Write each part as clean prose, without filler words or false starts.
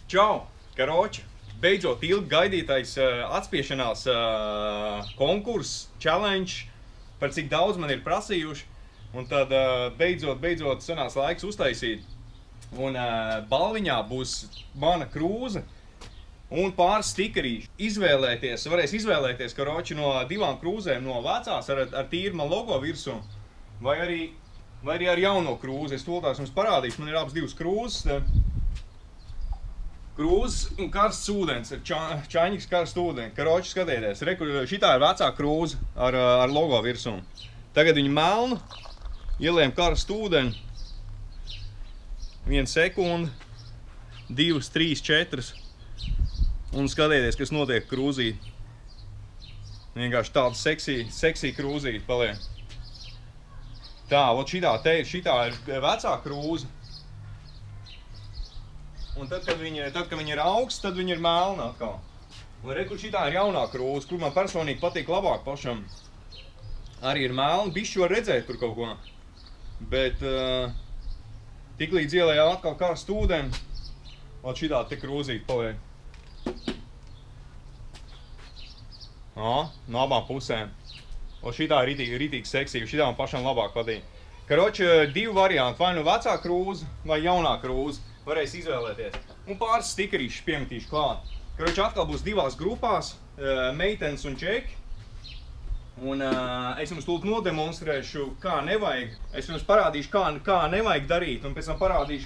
Čau, karoči! Beidzot ilgi gaidītais atspiešanās konkurss, challenge, par cik daudz man ir prasījuši. Un tad beidzot sanās laiks uztaisīt. Un balviņā būs mana krūze un pāris stikerīši. Varēs izvēlēties, karoči, no divām krūzēm, no vecās ar tīru man logo virsū, vai arī ar jauno krūzi. Es toltās jums parādīšu, man ir abas divas krūzes. Krūzes un karsts ūdens, čaņiks karsts ūdeni. Karoči, skatieties, šitā ir vecā krūze ar logo virsū. Tagad viņa melna, ieliejam karstu ūdeni, 1 sekundi, 2, 3, 4. Un skatieties, kas notiek krūzīt. Vienkārši tāda seksī krūzīt paliek. Tā, ot šitā ir vecā krūze. Un tad, kad viņa ir augsts, tad viņa ir melna atkal. Un rekur šitā ir jaunā krūze, kur man personīgi patīk labāk pašam. Arī ir melna, bišķi var redzēt tur kaut ko. Bet tiklīdz ielējām atkal karstu ūdeni, ot šitā te krūzīt paliek. No abām pusēm. Un šitā ir ritīgi seksīga, šitā man pašam labāk patīk. Karoči, divi varianti, vai nu vecā krūze, vai jaunā krūze, varēs izvēlēties. Un pāris stikerīšus piemetīšu klāt. Karoči, atkal būs divās grupās, meitenes un čeki. Un es jums tūlīt nodemonstrēšu, kā nevajag. Es jums parādīšu, kā nevajag darīt, un pēc tam parādīšu,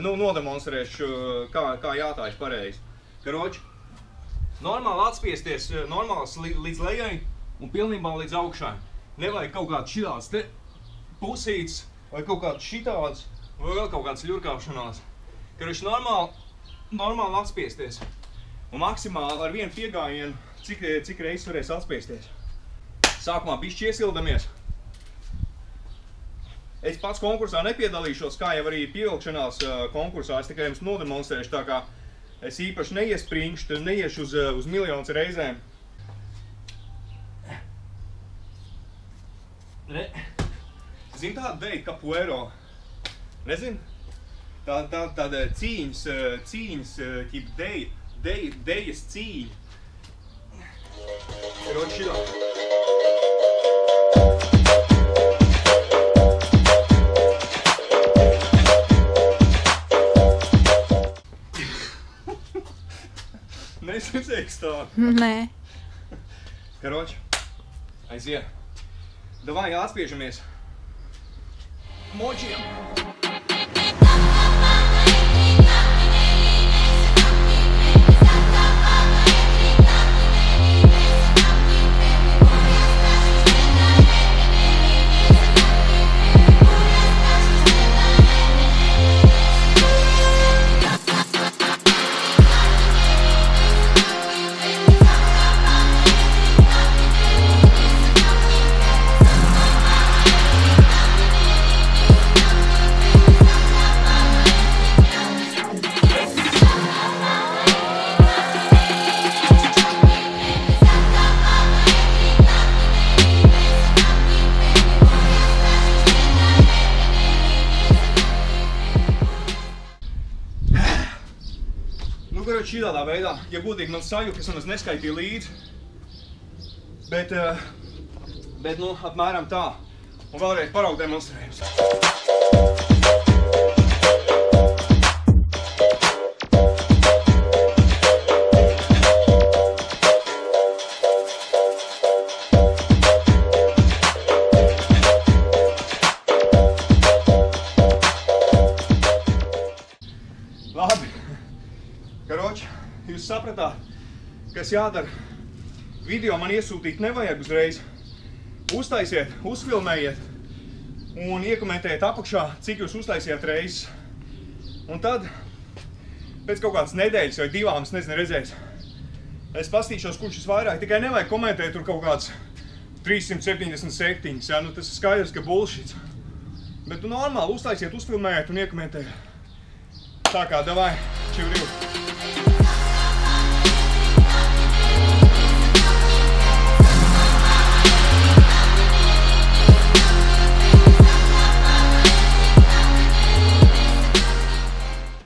nodemonstrēšu, kā jātājas pareizi. Karoči, normāli atspiesties, normāli līdz lejai un pilnībā līdz augšai. Nevajag kaut kāds šitāds te pusīts, vai kaut kāds šitāds, vai vēl kaut kāds ļurkāšanās. Karoči, normāli atspiesties. Un maksimāli ar vienu piegājienu, cik reizes varēs atspiesties. Sākumā bišķi iesildamies. Es pats konkursā nepiedalīšos, kā jau arī pievilkšanās konkursā. Es tikai jums nodemonstrēšu, tā kā es īpaši neiespringšu, neiešu uz miljonus reizēm. Zini tāda deja capoeiro? Nezinu? Tāda cīņas, dejas cīņa. Karoči, šitā. Nesredzēks tā? Nē. Karoči, aiziet. Davai atspiežamies. Močiem! Šitādā veidā, ja godīgi man sajūta, kas man neskaitīja līdzi, bet apmēram tā. Un vēlreiz paraugu demonstrējums. Labi. Karoči, jūs sapratāt, kas jādara. Video man iesūtīt nevajag uzreiz. Uztaisiet, uzfilmējiet un iekomentējiet apakšā, cik jūs uztaisiet reizes. Un tad, pēc kaut kādas nedēļas vai divām, es nezinu, redzēs. Es pastīšos, kurš vairāk, tikai nevajag komentēt tur kaut kāds 377, ja, nu tas ir skaidrs, ka bullshits. Bet normāli uztaisiet, uzfilmējiet un iekomentējiet. Tā kā, davai, čivrilu.